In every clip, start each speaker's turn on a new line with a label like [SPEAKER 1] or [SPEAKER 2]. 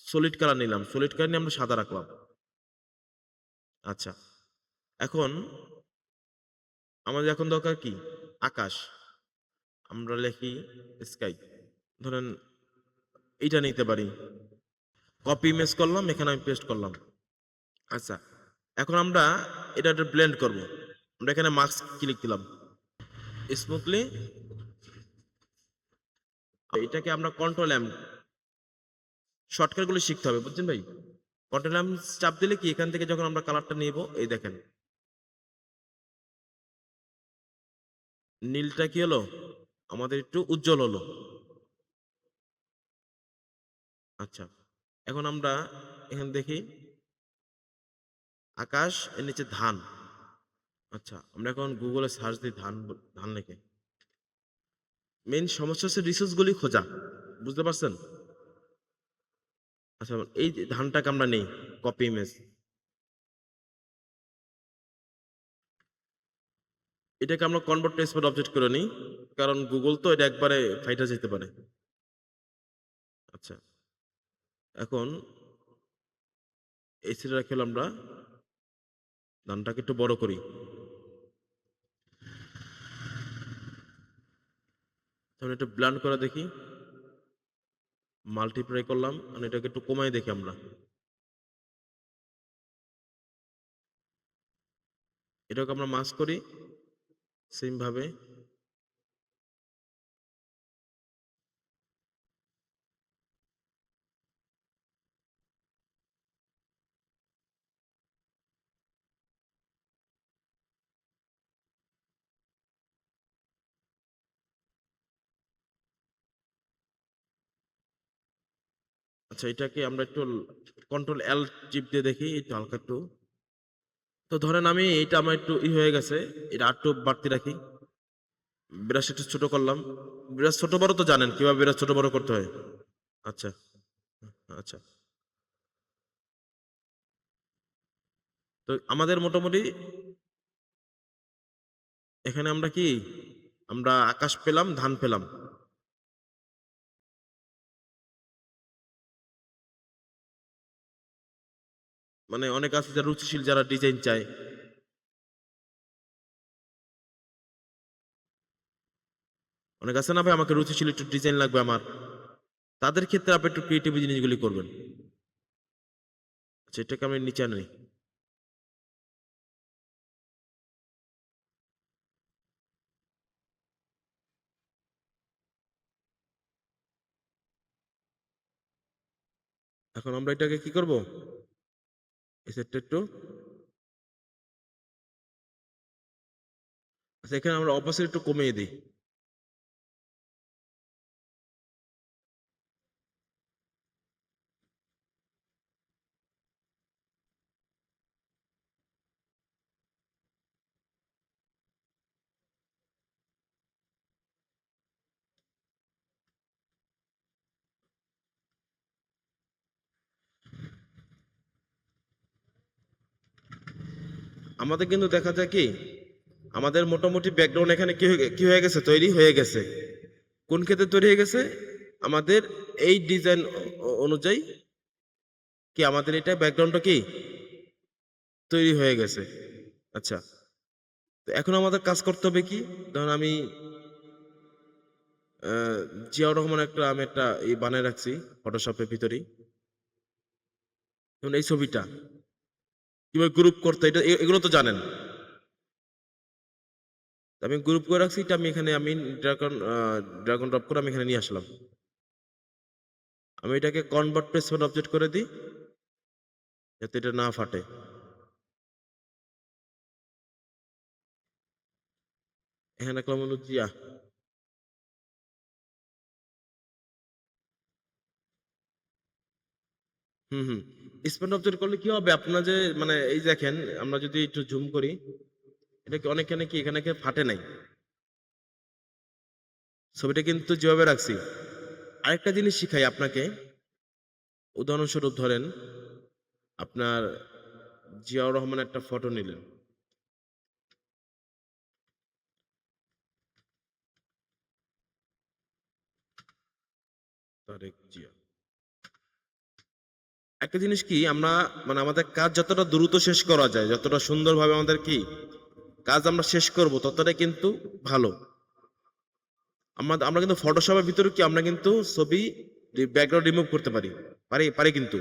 [SPEAKER 1] Solid colour নিলাম, solid colour নিয়ে আমরা সাদা রাখলাম। আচ্ছা, এখন আমাদের এখন দরকার কি? আকাশ। আমরা লিখি স্কাই, ধরেন এইটা নিতে পারি। কপি ইমেজ করলাম, এখানে আমি পেস্ট করলাম। আচ্ছা, এখন আমরা এটা একটা ব্লেন্ড করব। আমরা এখানে মাস্ক ক্লিক দিলাম, স্মুথলি। এটাকে আমরা কন্ট্রোল এম, শর্টকাট গুলো শিখতে হবে, বুঝছেন ভাই? কন্ট্রোল এম চাপ দিলে কি এখান থেকে যখন আমরা কালারটা নিব, এই দেখেন নীলটা কি হলো, আমাদের একটু উজ্জ্বল হলো। আচ্ছা, এখন আমরা এখানে দেখি আকাশ, এর নিচে ধান। আচ্ছা, আমরা এখন গুগলে সার্চ দিই ধান, ধান লিখে। মেইন সমস্যা হচ্ছে রিসোর্স গুলি খোঁজা, বুঝতে পারছেন? আচ্ছা, এই যে ধানটাকে আমরা নেই, কপি ইমেজ, এটাকে আমরা কনভার্ট টু স্পট অবজেক্ট করে নিই, কারণ গুগল তো এটা একবারে ফাইটা যেতে পারে। আচ্ছা, এখন এই সিটে রাখি হলো, আমরা ধানটাকে একটু বড় করি, তাহলে একটু ব্লান্ড করে দেখি, মাল্টিপ্লাই করলাম, আর এটাকে একটু কমাই দেখি আমরা, এটাকে আমরা মাস্ক করি সেম ভাবে। আচ্ছা, এটাকে আমরা একটু কন্ট্রোল এল চিপ দিয়ে দেখি, একটু হালকা একটু। তো ধরেন আমি এটা আমার একটু হয়ে গেছে, এটা আর একটু বাড়তি রাখি, ব্রাশ একটু ছোট করলাম। ব্রাশ ছোট বড় তো জানেন কিভাবে ব্রাশ ছোট বড় করতে হয়। আচ্ছা, আচ্ছা, তো আমাদের মোটামুটি এখানে আমরা কি, আমরা আকাশ পেলাম, ধান পেলাম। মানে অনেক আছে যারা রুচিশীল, যারা ডিজাইন চায়, অনেক আছে না ভাই, আমাকে রুচিশীল একটু ডিজাইন লাগবে আমার, তাদের ক্ষেত্রে আপনি একটু ক্রিয়েটিভ জিনিসগুলি করবেন। আচ্ছা, এটাকে আমি নিচে আনি। এখন আমরা এটাকে কি করব, এই সেটটা একটু, আচ্ছা এখানে আমরা অপাসিটি একটু কমিয়ে দিই। আমাদের কিন্তু দেখা যায় কি, আমাদের মোটামুটি ব্যাকগ্রাউন্ড এখানে কি হয়ে গেছে, তৈরি হয়ে গেছে। কোন ক্ষেত্রে তৈরি হয়ে গেছে, আমাদের এই ডিজাইন অনুযায়ী কি আমাদের এটা ব্যাকগ্রাউন্ডটা কি তৈরি হয়ে গেছে। আচ্ছা, তো এখন আমাদের কাজ করতে হবে কি, ধরুন আমি জিয়াউর রহমান একটা, আমি একটা এই বানায় রাখছি ফটোশপের ভিতরেই, যেমন এই ছবিটা কিভাবে গ্রুপ করতে, এটা এগুলো তো জানেন। আমি গ্রুপ করে রাখছি, এটা আমি এখানে আমি ড্রাগন ড্রপ করে আমি এখানে নিয়ে আসলাম। আমি এটাকে কনভার্ট টু স্পট অবজেক্ট করে দিই, যাতে এটা না ফাটে। এখানে রাখলাম হলো জিয়া। হুম, হুম। স্পট অবজেক্ট করলে কি হবে আপনার, যে মানে এই দেখেন, আমরা যদি একটু জুম করি, এটা কি অনেকখানে কি এখানে কি ফাটে নাই, ছবিটা কিন্তু যেভাবে রাখছি। আরেকটা জিনিস শিখাই আপনাকে, উদাহরণস্বরূপ ধরেন আপনার জিয়াউর রহমান একটা ফটো নিলেন, তারেক জিয়া, একটা জিনিস কি আমরা মানে আমাদের কাজ যতটা দ্রুত শেষ করা যায়, যতটা সুন্দরভাবে আমাদের কি কাজ আমরা শেষ করব ততটাই কিন্তু ভালো। আমরা কিন্তু ফটোশপের ভিতরে কি আমরা কিন্তু ছবি ব্যাকগ্রাউন্ড রিমুভ করতে পারি। পারি কিন্তু।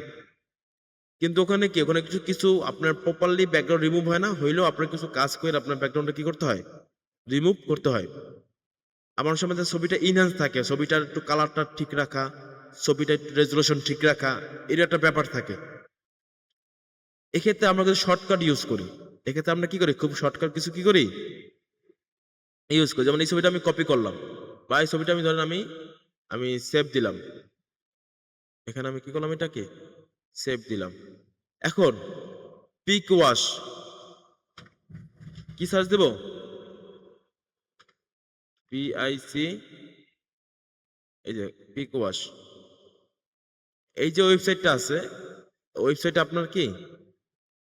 [SPEAKER 1] কিন্তু ওখানে কি ওখানে কিছু কিছু আপনার প্রপারলি ব্যাকগ্রাউন্ড রিমুভ হয় না, হইলেও আপনার কিছু কাজ করে আপনার ব্যাকগ্রাউন্ডটা কি করতে হয়? রিমুভ করতে হয়। আমার সময় ছবিটা ইনহ্যান্স থাকে, ছবিটার একটু কালারটা ঠিক রাখা, ছবিটা একটু রেজুলেশন ঠিক রাখা, এর একটা ব্যাপার থাকে। এক্ষেত্রে আমরা কিন্তু শর্টকাট ইউজ করি। এক্ষেত্রে আমরা কি করি? খুব শর্টকাট কিছু কি করি? ইউজ করি। যেমন এই ছবিটা আমি কপি করলাম। বা এই ছবিটা আমি ধরেন আমি সেভ দিলাম। এখানে আমি কি করলাম এটাকে? সেভ দিলাম। এখন পিক ওয়াশ কি সার্চ দেব? PIC এই যে পিক ওয়াশ। এই যে ওয়েবসাইটটা আছে, ওয়েবসাইটে আপনার কি?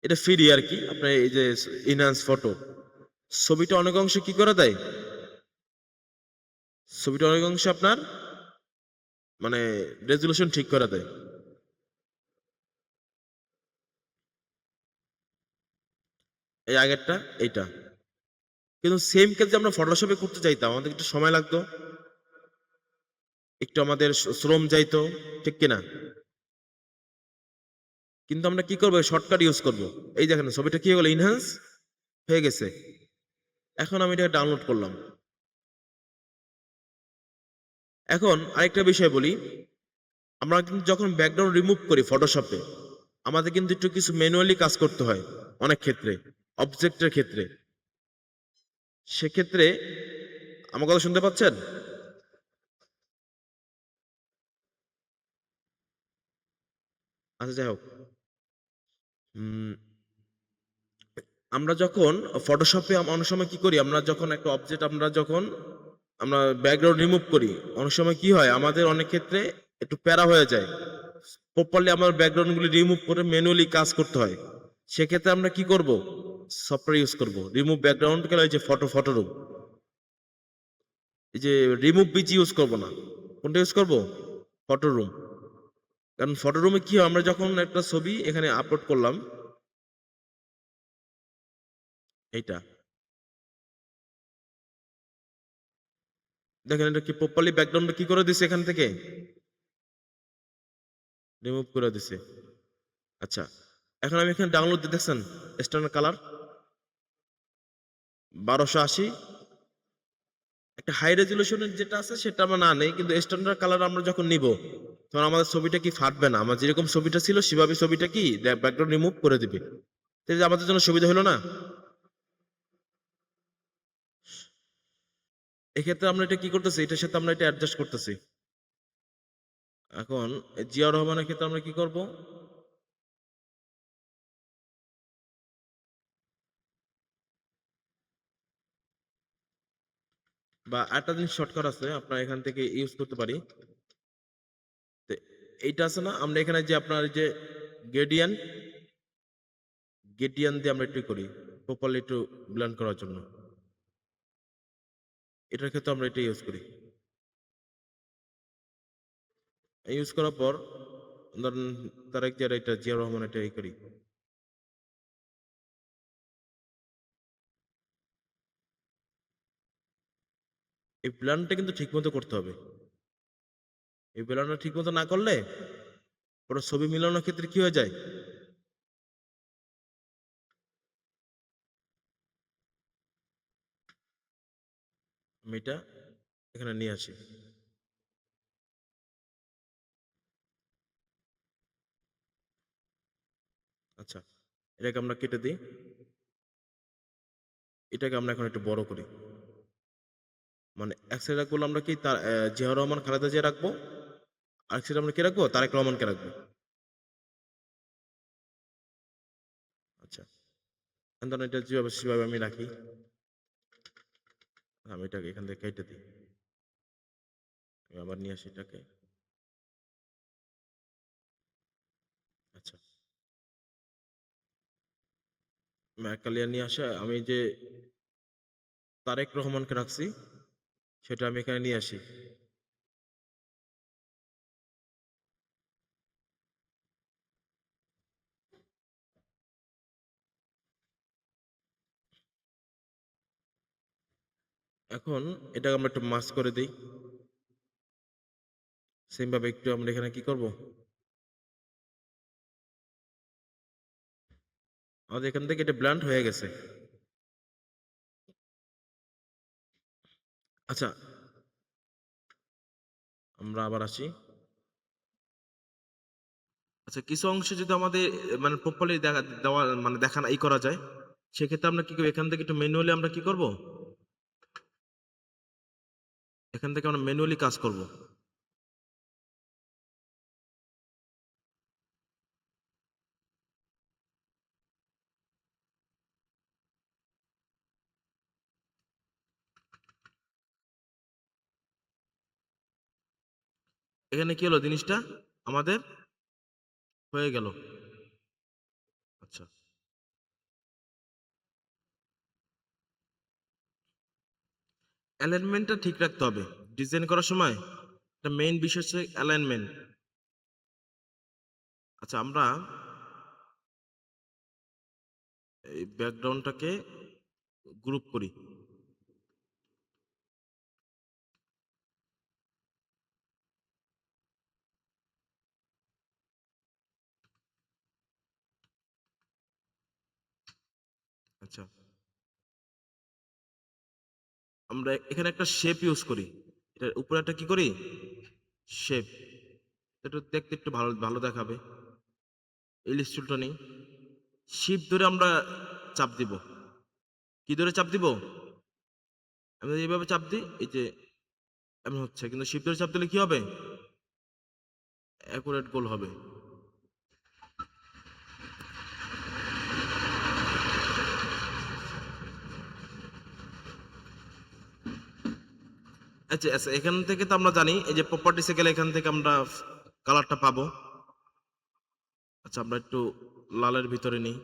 [SPEAKER 1] এটা ফ্রি আর কি। আপনার এই যে ইনহ্যান্স ফটো। ছবিটা অনেক অংশে কি করে দেয়? ছবিটা অনেক অংশে আপনার মানে রেজুলেশন ঠিক করে দেয়। এই আগেরটা এইটা। কিন্তু সেম কাজ যে আমরা ফটোশপে করতে চাইতাম, আমাদের একটু সময় লাগতো, একটু আমাদের শ্রম যাইতো, ঠিক কিনা? কিন্তু আমরা কি করবো? শর্টকাট ইউজ করব। এই দেখেন ছবিটা কি হয়ে গেল? ইনহ্যান্স হয়ে গেছে। এখন আমি এটা ডাউনলোড করলাম। এখন আরেকটা বিষয় বলি, আমরা কিন্তু যখন ব্যাকগ্রাউন্ড রিমুভ করি ফটোশপে, আমাদের কিন্তু একটু কিছু ম্যানুয়ালি কাজ করতে হয় অনেক ক্ষেত্রে, অবজেক্টের ক্ষেত্রে। সেক্ষেত্রে আমার কথা শুনতে পাচ্ছেন? আচ্ছা যাই হোক। উম, আমরা যখন ফটোশপে অনেক সময় কি করি? আমরা যখন একটা অবজেক্ট আমরা ব্যাকগ্রাউন্ড রিমুভ করি, অনেক সময় কি হয়? আমাদের অনেক ক্ষেত্রে একটু প্যারা হয়ে যায়। প্রপারলি আমার ব্যাকগ্রাউন্ডগুলি রিমুভ করে ম্যানুয়ালি কাজ করতে হয়। সেক্ষেত্রে আমরা কি করব? সফটওয়্যার ইউজ করব। রিমুভ ব্যাকগ্রাউন্ড গেলে ওই যে ফটো রুম। এই যে রিমুভ বিজি ইউজ করব না। কোনটা ইউজ করব? Photo room. কারণ ফটো রুমে কি হয়? আমরা যখন একটা ছবি এখানে আপলোড করলাম, এইটা দেখেন এটা কি প্রপারলি ব্যাকগ্রাউন্ডটা কি করে দিছে? এখান থেকে রিমুভ করে দিছে। আচ্ছা, এখন আমি এখানে ডাউনলোড দিয়ে দেখছেন স্ট্যান্ডার্ড কালার 1280। একটা হাই রেজুলেশনের যেটা আছে সেটা আমরা না নেই, কিন্তু স্ট্যান্ডার্ড কালার আমরা যখন নিব তখন আমাদের ছবিটা কি ফাটবে না। আমার যেরকম ছবিটা ছিল সেভাবে ছবিটা কি ব্যাকগ্রাউন্ড রিমুভ করে দিবে। তাই যে আমাদের জন্য সুবিধা হলো না? এক্ষেত্রে আমরা এটা কি করতেছি? এটার সাথে আমরা এটা অ্যাডজাস্ট করতেছি। এখন জিয়াউর রহমানের ক্ষেত্রে আমরা কি করব? বা আরেকটা জিনিস শর্টকাট আছে আপনার এখান থেকে ইউজ করতে পারি। তো এইটা আছে না, আমরা এখানে যে আপনার এই যে গ্রেডিয়ান গ্রেডিয়ান দিয়ে আমরা একটু করি প্রপারলি একটু ব্লেন্ড করার জন্য। এটার ক্ষেত্রে আমরা এটা ইউজ করি। ইউজ করার পর ধরেন তারেক জিয়ার এটা জিয়া রহমান এটা করি। এই প্ল্যানটা কিন্তু ঠিক মতো করতে হবে। এই প্ল্যানটা ঠিক মতো না করলে ওরা ছবি মিলানোর ক্ষেত্রে কি হয়ে যায়? আমি এটা এখানে নিয়ে আসি। আচ্ছা, এটাকে আমরা কেটে দিই। এটাকে আমরা এখন একটু বড় করি। মানে এক সাইড রাখবো আমরা কি তার জিয়া রহমান খালেদা জিয়া রাখবো, আরেক সাইড আমরা কি রাখবো? তারেক রহমানকে রাখবো। আচ্ছা, এখন ধরেন এটা যেভাবে সেভাবে আমি রাখি। আমি এটাকে এখান থেকে কেটে দিই। আমি আবার নিয়ে আসি এটাকে। আচ্ছা, ম্যাকালিয়া নিয়ে আসা আমি যে তারেক রহমানকে রাখছি সেটা আমি এখানে নিয়ে আসি। এখন এটাকে আমরা একটু মাস্ক করে দিই। সেম ভাবে একটু আমরা এখানে কি করব? আমাদের এখান থেকে এটা ব্লান্ট হয়ে গেছে। আচ্ছা, আমরা আবার আসি। আচ্ছা, কিছু অংশ যদি আমাদের মানে প্রপারলি দেওয়া মানে দেখানো করা যায়, সেক্ষেত্রে আমরা কি করব? এখান থেকে একটু ম্যানুয়ালি আমরা কি করব? এখান থেকে আমরা ম্যানুয়ালি কাজ করব। এখানে কি হলো জিনিসটা? আমাদের হয়ে গেল। আচ্ছা, অ্যালাইনমেন্টটা ঠিক রাখতে হবে। ডিজাইন করার সময় একটা মেইন বিষয় হচ্ছে অ্যালাইনমেন্ট। আচ্ছা, আমরা এই ব্যাকগ্রাউন্ডটাকে গ্রুপ করি। আচ্ছা, আমরা এখানে একটা শেপ ইউজ করি। এটার উপরে একটা কি করি? শেপ। এটা দেখতে একটু ভালো ভালো দেখাবে। এই স্টুলটা নেই। শিপ ধরে আমরা চাপ দিব। কি ধরে চাপ দিব? আমরা এইভাবে চাপ দিই, এই যে এমন হচ্ছে। কিন্তু শিপ ধরে চাপ দিলে কি হবে? অ্যাকুরেট গোল হবে। আচ্ছা আচ্ছা, এখান থেকে তো আমরা জানি এই যে প্রপার্টিসে গেলে এখান থেকে আমরা কালারটা পাবো। আচ্ছা, আমরা একটু লালের ভিতরে নিই।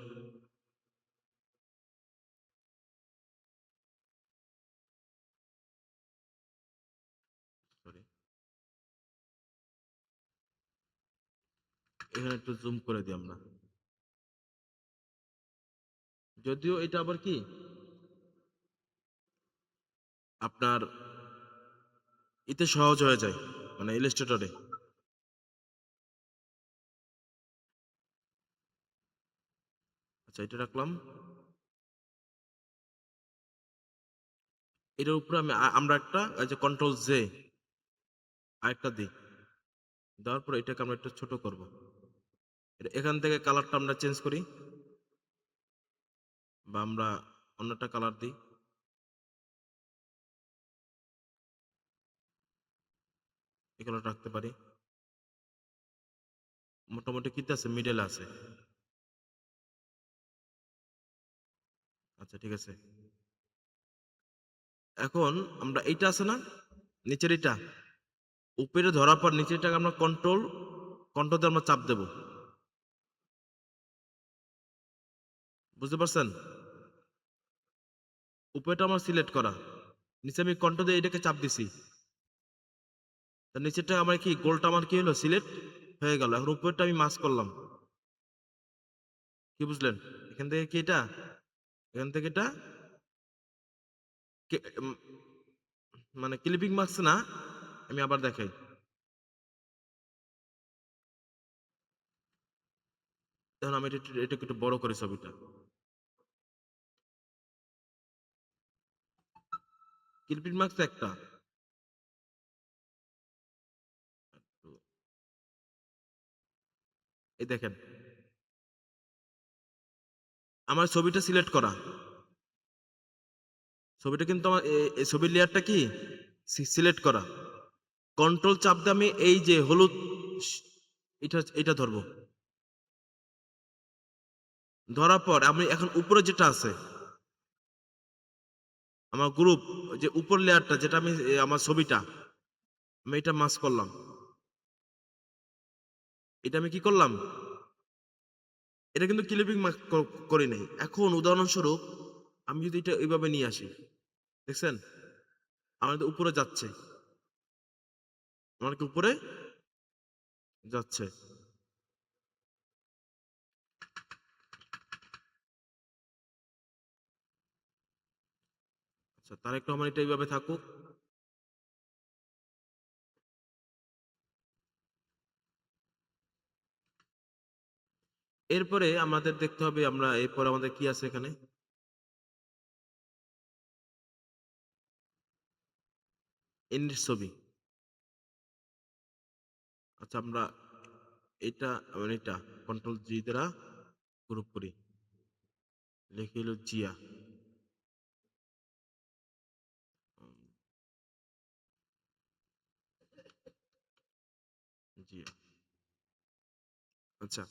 [SPEAKER 1] Sorry, এখানে একটু জুম করে দিই আমরা। যদিও এটা আবার কি আপনার এতে সহজ হয়ে যায়, মানে ইলাস্ট্রেটরে। আচ্ছা, এটা রাখলাম। এটার উপরে আমরা একটা এই যে কন্ট্রোল জে আরেকটা দিই। দেওয়ার পর এটাকে আমরা একটু ছোট করব। এখান থেকে কালারটা আমরা চেঞ্জ করি, বা আমরা অন্যটা কালার দিই। এই কালারটা রাখতে পারি। মোটামুটি কিতে আছে, মিডলে আছে। আচ্ছা, ঠিক আছে। এখন আমরা এইটা আছে না, নিচের এটা উপরে ধরার পর নিচেরটাকে আমরা কন্ট্রোল কন্ট্রোল দিয়ে আমরা চাপ দেব। বুঝতে পারছেন? উপরেটা আমার সিলেক্ট করা, নিচে আমি কন্ট্রোল দিয়ে এটাকে চাপ দিছি। তার নিচেরটা আমার কি গোলটা আমার কি হলো, সিলেক্ট হয়ে গেল। এখন উপরেরটা আমি মাস্ক করলাম। কি বুঝলেন? এখান থেকে কি এটা, এখান থেকে এটা কে- উম, মানে ক্লিপিং মাস্ক না। আমি আবার দেখাই। এখন আমি এটাকে একটু বড় করি ছবিটা। ক্লিপিং মাস্ক একটা। তো এই দেখেন, আমার ছবিটা সিলেক্ট করা। ছবিটা কিন্তু আমার এই ছবির লেয়ারটা কি সিলেক্ট করা। কন্ট্রোল চাপ দিয়ে আমি এই যে হলুদ এটা এটা ধরবো। ধরার পর আমি এখন উপরে যেটা আছে আমার গ্রুপ, যে উপর লেয়ারটা যেটা আমি আমার ছবিটা আমি এটা মাস্ক করলাম। এটা আমি কি করলাম? এটা কিন্তু ক্লিপিং মাস্ক করি নাই। এখন উদাহরণস্বরূপ আমি যদি এটা এইভাবে নিয়ে আসি, দেখছেন আমাদের উপরে যাচ্ছে, আমার কি উপরে যাচ্ছে। আচ্ছা, তারেক রহমান এটা এইভাবে থাকুক। এরপরে আমাদের দেখতে হবে, আমরা এরপর আমাদের কি আছে এখানে, এন্ডের ছবি। আচ্ছা, আমরা এটা মানে এটা কন্ট্রোল জি দ্বারা গ্রুপ করি, লিখে হলো জিয়া। জিয়া। আচ্ছা,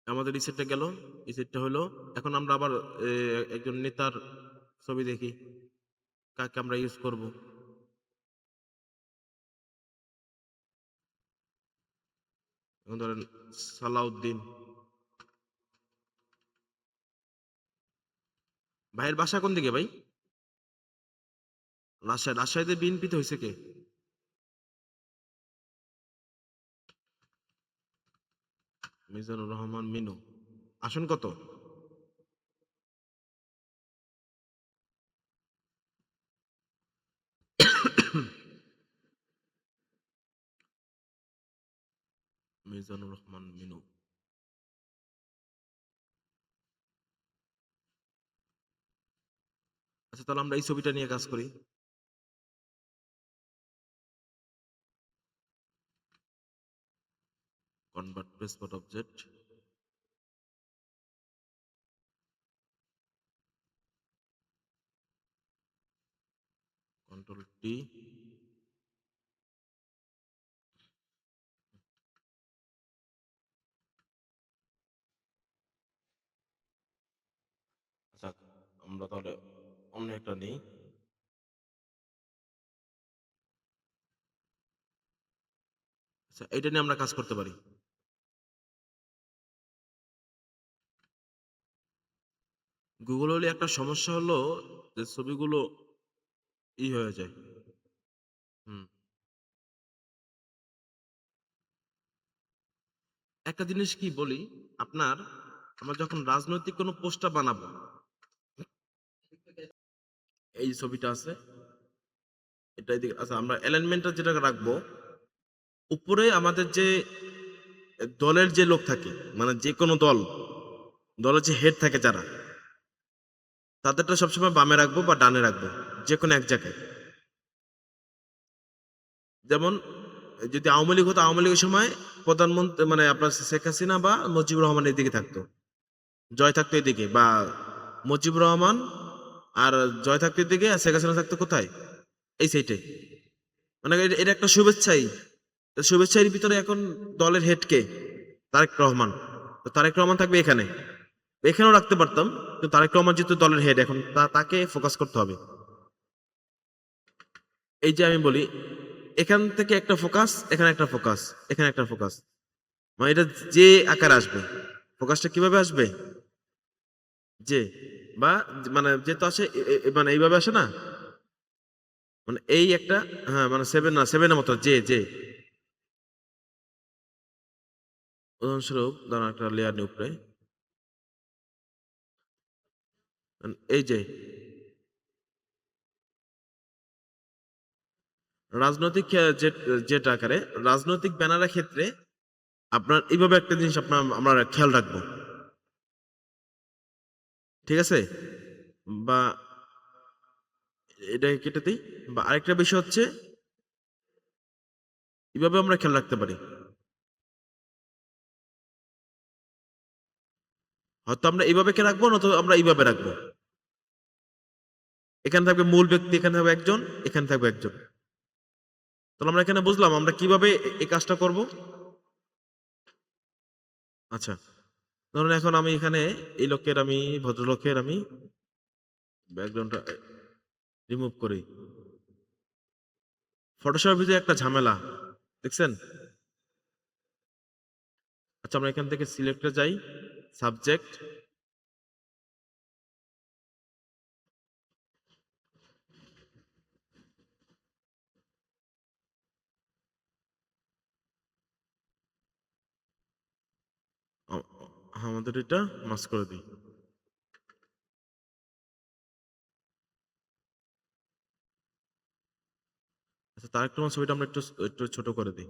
[SPEAKER 1] আমাদের রিসেটটা গেল। রিসেটটা হলো, এখন আমরা আবার একজন নেতার ছবি দেখি, কাকে আমরা ইউজ করব। এখন ধরেন সালাউদ্দিন। ভাইয়ের বাসা কোন দিকে ভাই? রাজশাহী। রাজশাহীতে বিএনপিতে হয়েছে কে? মিজানুর রহমান মিনু। আসন কত? মিজানুর রহমান মিনু। আচ্ছা, তাহলে আমরা এই ছবিটা নিয়ে কাজ করি। Convert passport object. Control T. আচ্ছা, আমরা তাহলে অন্য একটা নেই। আচ্ছা, এটা নিয়ে আমরা কাজ করতে পারি। গুগল হলে একটা সমস্যা হলো যে ছবিগুলো হয়ে যায়। হুম। একটা জিনিস কি বলি আপনার, আমরা যখন রাজনৈতিক কোনো পোস্টার বানাবো, এই যে ছবিটা আছে, এটা এদিকে। আচ্ছা, আমরা অ্যালাইনমেন্টটা যেটা রাখবো, উপরে আমাদের যে দলের যে লোক থাকে, মানে যে কোনো দলের যে হেড থাকে যারা, তাদেরটা সবসময় বামে রাখবো বা ডানে রাখবো, যে কোনো এক জায়গায়। যেমন যদি আওয়ামী লীগ হতো, আওয়ামী লীগের সময় প্রধানমন্ত্রী মানে আপনার শেখ হাসিনা বা মুজিবুর রহমান এদিকে থাকতো, জয় থাকতো এদিকে, বা মুজিবুর রহমান আর জয় থাকতো এদিকে, আর শেখ হাসিনা থাকতো কোথায়, এই সাইডে। মানে এটা একটা শুভেচ্ছাই। তো শুভেচ্ছার ভিতরে এখন দলের হেড কে? তারেক রহমান। তো তারেক রহমান থাকবে এখানে। এখানেও রাখতে পারতাম, কিন্তু তারেক রহমান যেহেতু দলের হেড, এখন তাকে ফোকাস করতে হবে। এই যে আমি বলি, এখান থেকে একটা ফোকাস, এখানে একটা ফোকাস, এখানে একটা ফোকাস, মানে এটা যে আকার আসবে, ফোকাসটা কিভাবে আসবে, যে বা মানে যেহেতু আসে মানে এইভাবে আসে না, মানে এই একটা, হ্যাঁ মানে সেভেন না, সেভেনের মতো, যে উদাহরণস্বরূপ ধরুন একটা লেয়ার নিয়ে উপরে, এই যে রাজনৈতিক যেটা আকারে রাজনৈতিক ব্যানারের ক্ষেত্রে আপনার এইভাবে একটা জিনিস আপনার আমরা খেয়াল রাখবো, ঠিক আছে? বা এটাকে কেটে দিই। বা আরেকটা বিষয় হচ্ছে, এভাবে আমরা খেয়াল রাখতে পারি। হয়তো আমরা এইভাবে কে রাখবো, নয়তো আমরা এইভাবে রাখবো। এখানে থাকবে মূল ব্যক্তি, এখানে থাকবে একজন, এখানে থাকবে একজন। তাহলে আমরা এখানে বুঝলাম আমরা কিভাবে এই কাজটা করব। আচ্ছা, ধরুন এখন আমি এখানে এই লোকের, আমি ভদ্রলোকের আমি ব্যাকগ্রাউন্ডটা রিমুভ করি। ফটোশপের ভিতরে একটা ঝামেলা দেখছেন। আচ্ছা, আমরা এখান থেকে সিলেক্টে যাই, সাবজেক্ট, আমাদের এটা মাস করে দিই। তারেক রহমান ছবিটা আমরা একটু একটু ছোট করে দিই।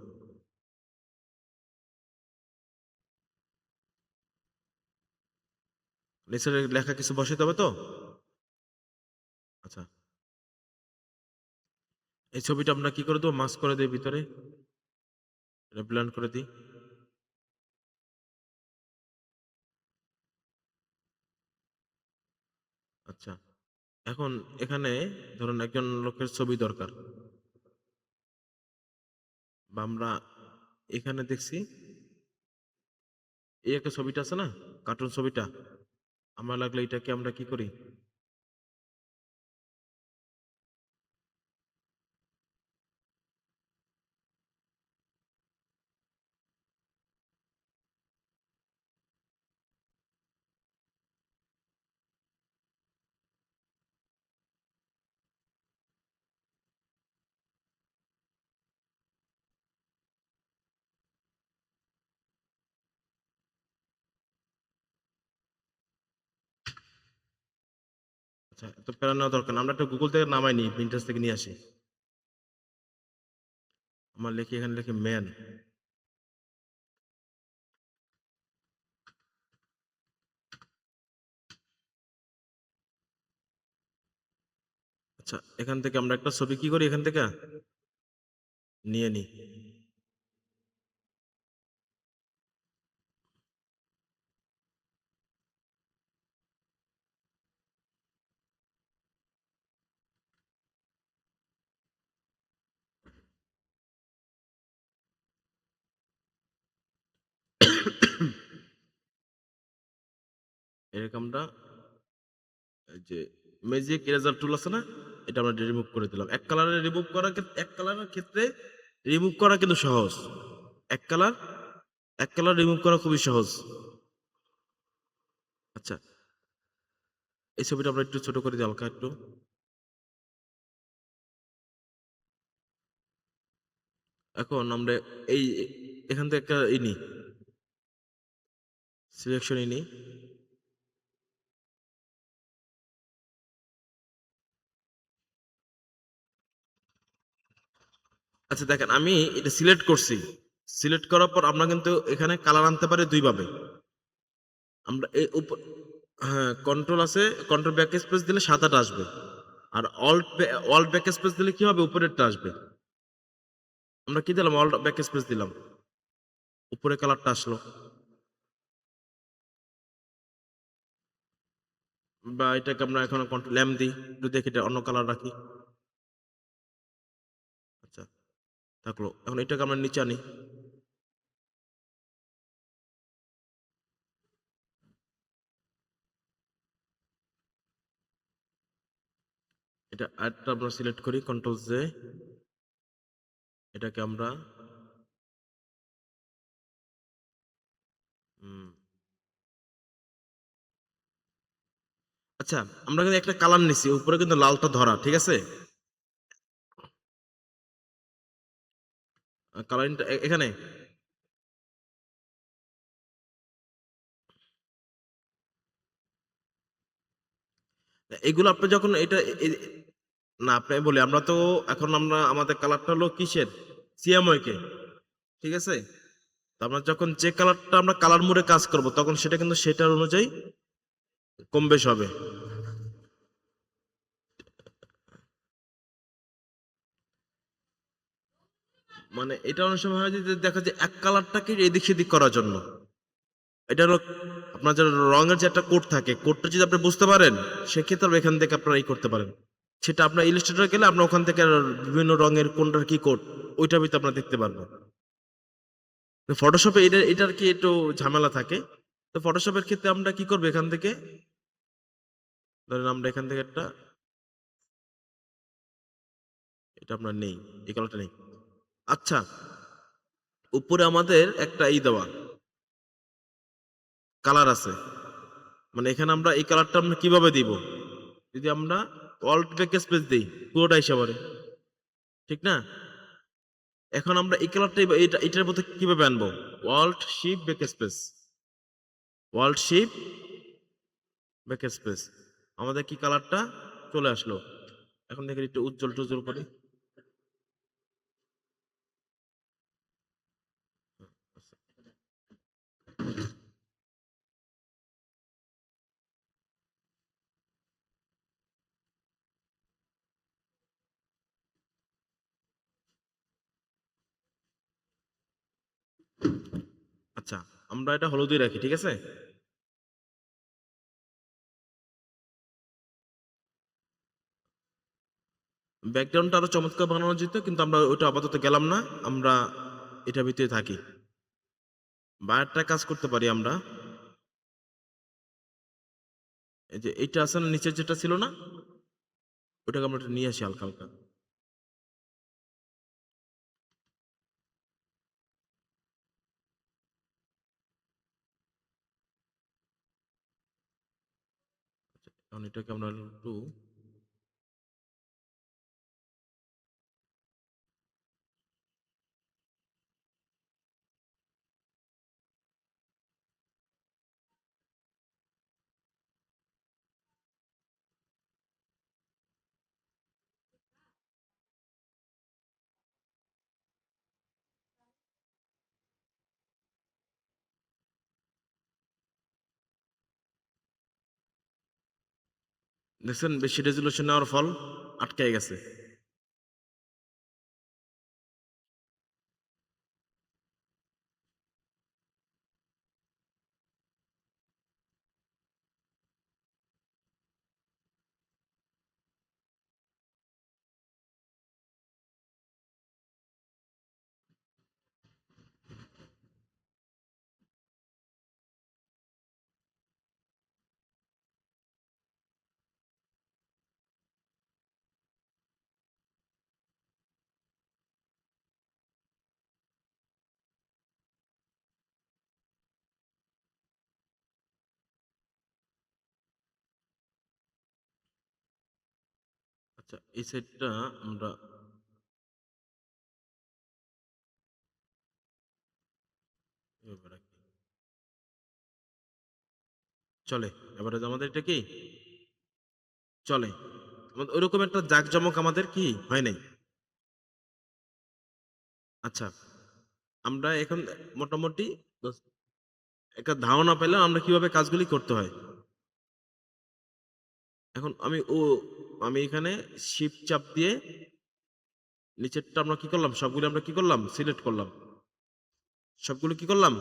[SPEAKER 1] নিচের লেখা কিছু বসাইতে হবে তো? আচ্ছা, এই ছবিটা আমরা কি করে দেবো? মাস্ক করে দিই ভিতরে। এটা ব্লেন্ড করে দিই। আচ্ছা, এখন এখানে ধরুন একজন লোকের ছবি দরকার, বা আমরা এখানে দেখছি এই একটা ছবিটা আছে না, কার্টুন ছবিটা, আমার লাগলে এটাকে আমরা কি করি? আচ্ছা, এত প্যারা নেওয়া দরকার না, আমরা একটা গুগল থেকে নামাই নিই, প্রিন্টার্স থেকে নিয়ে আসি। আমার লিখি, এখানে লিখি ম্যান। আচ্ছা, এখান থেকে আমরা একটা ছবি কি করি, এখান থেকে নিয়ে নিই। এরকম আমরা এই যে ম্যাজিক ইরেজার টুল আছে না, এটা আমরা রিমুভ করে দিলাম। এক কালারে রিমুভ করা, এক কালারের ক্ষেত্রে রিমুভ করা কিন্তু সহজ। এক কালার, এক কালার রিমুভ করা খুবই সহজ। আচ্ছা, এই ছবিটা আমরা একটু ছোট করে দিই হালকা একটু। এখন আমরা এই এখান থেকে একটা নিই, সিলেকশন নিই। আচ্ছা দেখেন, আমি এটা সিলেক্ট করছি। সিলেক্ট করার পর আমরা কিন্তু এখানে কালার আনতে পারি দুই ভাবে। আমরা এই উপর, হ্যাঁ কন্ট্রোল আছে, কন্ট্রোল ব্যাক স্পেস দিলে সাদাটা আসবে। আর অল্ট ব্যাক স্পেস দিলে কি হবে? উপরেরটা আসবে। আমরা কি দিলাম? অল্ট ব্যাক স্পেস দিলাম, উপরে কালারটা আসলো। বা এটাকে আমরা এখন কন্ট্রোল এম দিই, একটু দেখি এটা অন্য কালার রাখি। আচ্ছা, থাকলো। এখন এটাকে আমরা নিচে আনি। এটা আরেকটা আমরা সিলেক্ট করি, কন্ট্রোল জে। এটাকে আমরা হুম, আচ্ছা, আমরা কিন্তু একটা কালার নিছি, উপরে কিন্তু লালটা ধরা, ঠিক আছে? কালারিংটা এখানে এগুলো আপনি যখন এটা না, আপনি বলি আমরা তো এখন আমরা আমাদের কালারটা হলো কিসের? সিএমওয়াই, ঠিক আছে? তো আমরা যখন যে কালারটা আমরা কালার মোডে কাজ করব, তখন সেটা কিন্তু সেটার অনুযায়ী কম বেশ হবে। মানে এটা অনেক সময় হয় যে দেখা যায় এক কালারটাকে এদিক সেদিক করার জন্য। এটা হলো আপনার যে রঙের যে একটা কোড থাকে, কোডটা যদি আপনি বুঝতে পারেন, সেক্ষেত্রে এখান থেকে আপনারা এই করতে পারেন। সেটা আপনার ইলাস্ট্রেটর গেলে আপনার ওখান থেকে বিভিন্ন রঙের কোনটার কি কোড, ওইটার ভিতরে আপনারা দেখতে পারবেন। ফটোশপে এটার কি একটু ঝামেলা থাকে। তো ফটোশপের ক্ষেত্রে আমরা কি করবো, এখান থেকে ধরেন আমরা এখান থেকে একটা, এটা আপনার নেই, এই কালারটা নেই। আচ্ছা, উপরে আমাদের একটা দেওয়া কালার আছে, মানে এখানে আমরা এই কালারটা আমরা কিভাবে দিব? যদি আমরা অল্ট ব্যাক স্পেস দিই, পুরোটা এসে পড়ে, ঠিক না? এখন আমরা এই কালারটা এটার মধ্যে কিভাবে আনবো? Alt shift backspace, alt shift backspace, আমাদের কি কালারটা চলে আসলো। এখন দেখেন একটু উজ্জ্বল টুজ্জ্বল করি। আচ্ছা, আমরা এটা হলুদই রাখি, ঠিক আছে? ব্যাকগ্রাউন্ডটা আরো চমৎকার বানানো যেত, কিন্তু আমরা ওটা আপাতত গেলাম না। আমরা এটার ভিতরে থাকি। বা একটা কাজ করতে পারি আমরা, এই যে এইটা আছে না নিচের যেটা ছিল না, ওটাকে আমরা একটু নিয়ে আসি হালকা হালকা। এখন এটাকে আমরা একটু দেখছেন বেশি রেজুলেশন নেওয়ার ফল আটকে গেছে। আচ্ছা, এই সাইডটা আমরা এভাবে রাখি। চলে। এবারে আমাদের এটা কি চলে? আমাদের ওইরকম একটা জাঁকজমক আমাদের কি হয় নাই। আচ্ছা, আমরা এখন মোটামুটি একটা ধারণা পেলাম আমরা কিভাবে কাজগুলি করতে হয়। এখন আমি এখানে শিফট চাপ দিয়ে নিচেরটা আমরা কি করলাম, সবগুলো আমরা কি করলাম, সিলেক্ট করলাম। সবগুলো কি করলাম,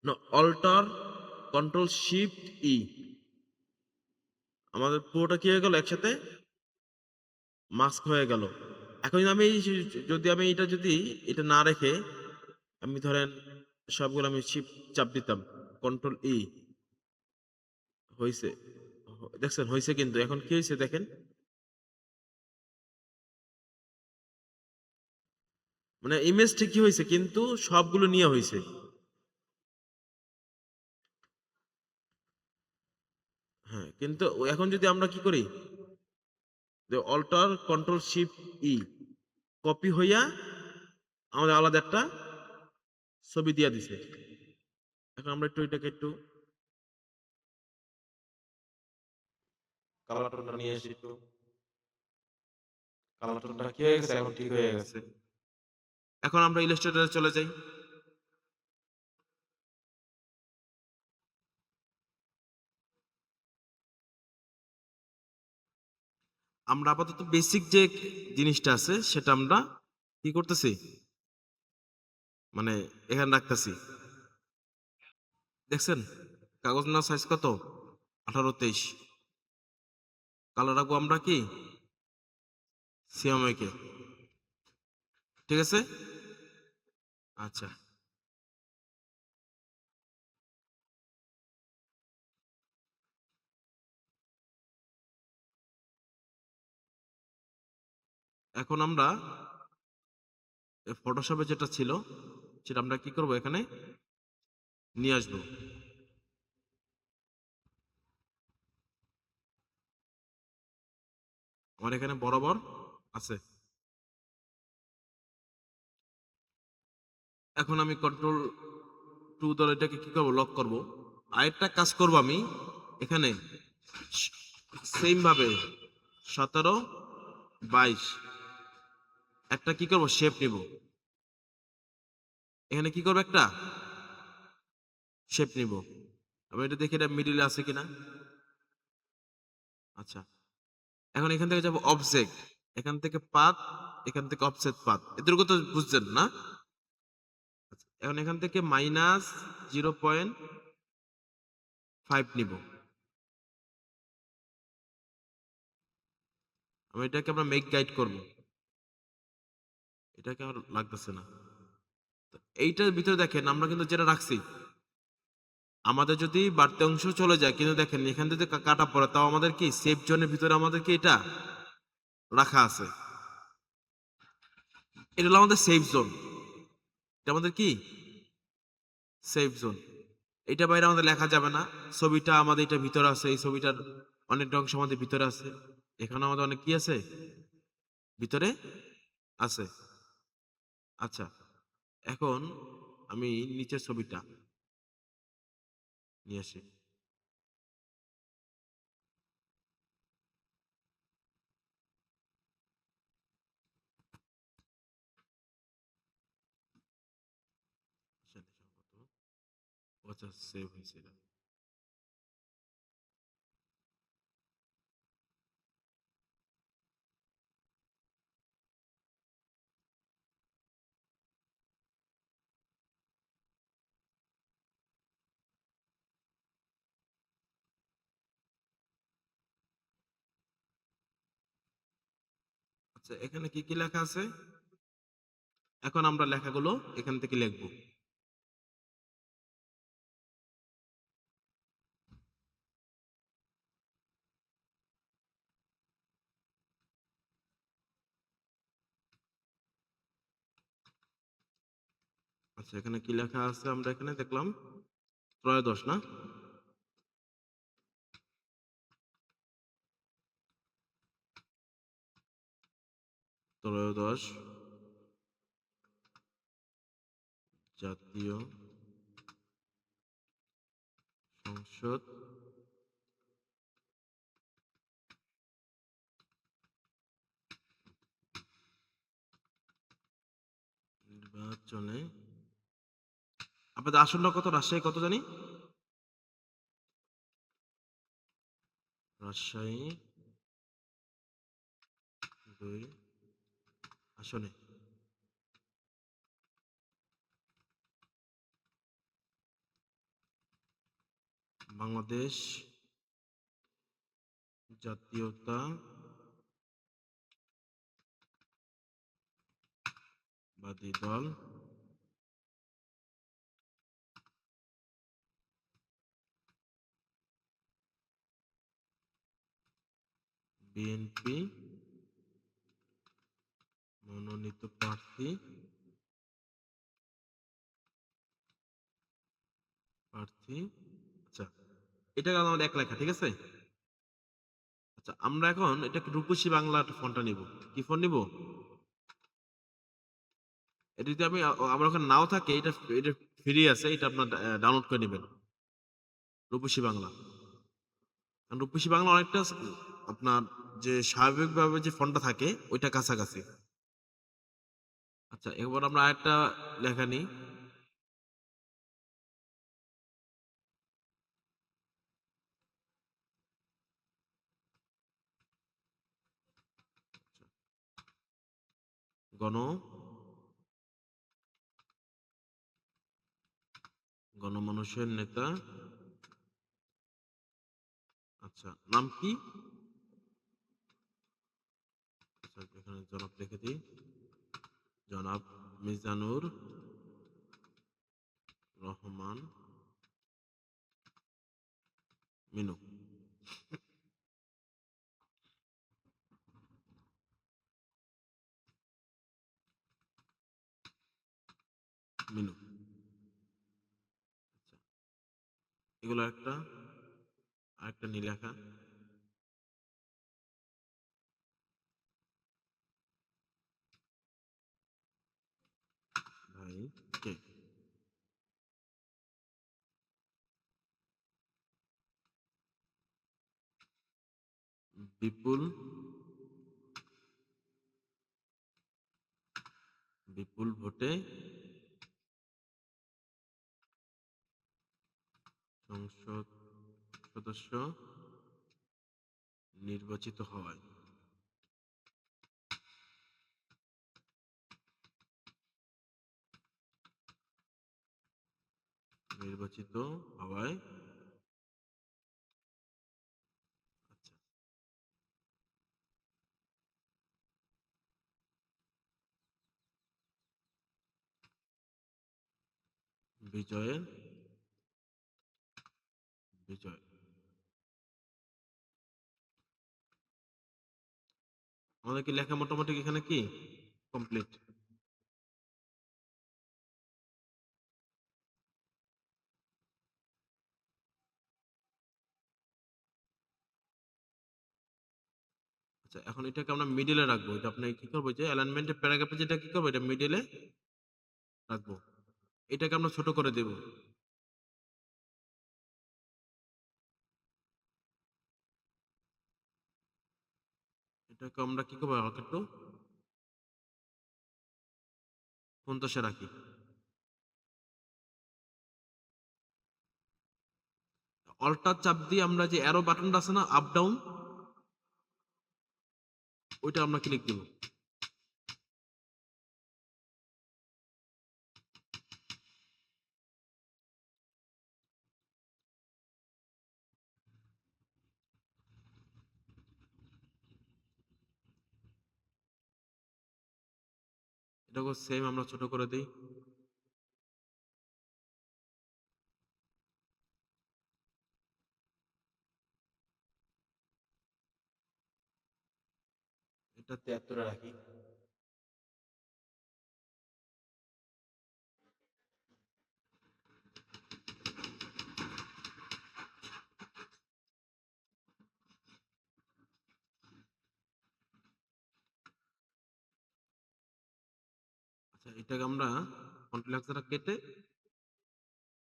[SPEAKER 1] না, অল্টার কন্ট্রোল শিফট ই, আমাদের পুরোটা কি হয়ে গেল একসাথে মাস্ক হয়ে গেল। এখন যদি আমি এটা যদি এটা না রেখে আমি ধরেন সবগুলো আমি শিফট চাপ দিতাম, কন্ট্রোল ই, হয়েছে, দেখছেন হয়েছে, কিন্তু এখন কি হয়েছে দেখেন, মানে ইমেজ ঠিকই হয়েছে কিন্তু সবগুলো নিয়ে হয়েছে। হ্যাঁ, কিন্তু এখন যদি আমরা কি করি, যে অল্টার কন্ট্রোল শিফট ই, কপি হইয়া আমাদের আলাদা একটা ছবি দিয়া দিছে। এখন আমরা একটু এটাকে একটু কালার টোনটা নিয়ে আসি একটু। কালার টোনটা কি হয়ে গেছে, এখন ঠিক হয়ে গেছে। এখন আমরা ইলাস্ট্রেটরে চলে যাই। আমরা আপাতত বেসিক যে জিনিসটা আছে সেটা আমরা কি করতেছি, মানে এখানে রাখতেছি। দেখছেন কাগজ না সাইজ কত, 18-23। কালো রাখবো আমরা কি, সিয়ামকে, ঠিক আছে। আচ্ছা, এখন আমরা ফটোশপে যেটা ছিল সেটা আমরা কি করব, এখানে নিয়ে আসবো। আমার এখানে বরাবর আছে। এখন আমি কন্ট্রোল টু দ্বারা এটাকে কি করবো, লক করব। আরেকটা কাজ করব আমি এখানে সেম ভাবে 17-22 একটা কি করব, শেপ নিব। এখানে কি করব, একটা শেপ নিব। আমি এটা দেখি এটা মিডিলে আছে কিনা। আচ্ছা, এখন এখান থেকে যাব অবজেক্ট, এখান থেকে পাথ, এখান থেকে অফসেট পাথ, এদের কথা বুঝছেন না? এখন এখান থেকে -0.5 নিব। আমি এটাকে আমরা মেক গাইড করব। এটাকে আমার লাগতেছে না। তো এইটার ভিতরে দেখেন আমরা কিন্তু যেটা রাখছি, আমাদের যদি বাড়তি অংশ চলে যায়, কিন্তু দেখেন এখান থেকে কাটা পড়ে, তাও আমাদের কি সেফ জোনের ভিতরে আমাদের কি এটা রাখা আছে। এটা হলো আমাদের সেফ জোন। এটা আমাদের কি সেফ জোন। এটা বাইরে আমাদের লেখা যাবে না। ছবিটা আমাদের এটা ভিতরে আছে, এই ছবিটার অনেকটা অংশ আমাদের ভিতরে আছে। এখানে আমাদের অনেক কি আছে ভিতরে আছে। আচ্ছা, এখন আমি নিচের ছবিটা নিয়ে আসি। আচ্ছা, সেভ হয়েছে এটা। আচ্ছা, এখানে কি কি লেখা আছে? এখন আমরা লেখাগুলো এখান থেকে লিখবো। আচ্ছা, এখানে কি লেখা আছে আমরা এখানে দেখলাম? ত্রয়োদশ না? ত্রয়োদশ জাতীয় সংসদ নির্বাচনে আপনাদের আসন্ন কত? রাজশাহী কত জানি? রাজশাহী 2 আসনে। বাংলাদেশ জাতীয়তাবাদী দল বিএনপি মনোনীত প্রার্থী। আচ্ছা, এটা গেল আমাদের এক লেখা, ঠিক আছে? আচ্ছা, আমরা এখন এটা রূপসী বাংলা ফন্টটা নিব। কি ফন্ট নিব? এটা যদি আমার ওখানে নাও থাকে, এটা এটা ফ্রি আছে, এটা আপনার ডাউনলোড করে নেবেন। রূপসী বাংলা। কারণ রূপসী বাংলা অনেকটা আপনার যে স্বাভাবিকভাবে যে ফন্টটা থাকে ওইটা কাছাকাছি। আচ্ছা, এবার আমরা আরেকটা লেখা নিই। গণ গণমানুষের নেতা। আচ্ছা, নাম কি? আচ্ছা, এখানে জনাব লিখে দিই। জনাব মিজানুর রহমান মিনু। মিনু। আচ্ছা, এগুলো আরেকটা নি লেখা। ভাই কে? বিপুল বিপুল ভোটে সংসদ সদস্য নির্বাচিত হওয়ায় নির্বাচিত হওয়ায় আচ্ছা বিজয়ের বিজয়। আমাদের কি লেখা মোটামুটি এখানে কি কমপ্লিট? আচ্ছা এখন এটাকে আমরা মিডলে রাখবো। এটা আপনি কি করবো যে অ্যালাইনমেন্টের প্যারাগ্রাফে যেটা কি করবো এটা মিডলে রাখবো। এটাকে আমরা ছোট করে দেব। এটাকে আমরা কি করবো হালকা একটু 50 রাখি। অল্টার চাপ দিয়ে আমরা যে অ্যারো বাটনটা আছে না আপ ডাউন, ওইটা আমরা ক্লিক দিব। এটাকে সেম আমরা ছোট করে দিই। এটা 73 রাখি। আচ্ছা এটাকে আমরা কন্ট্রোল এক্সটা কেটে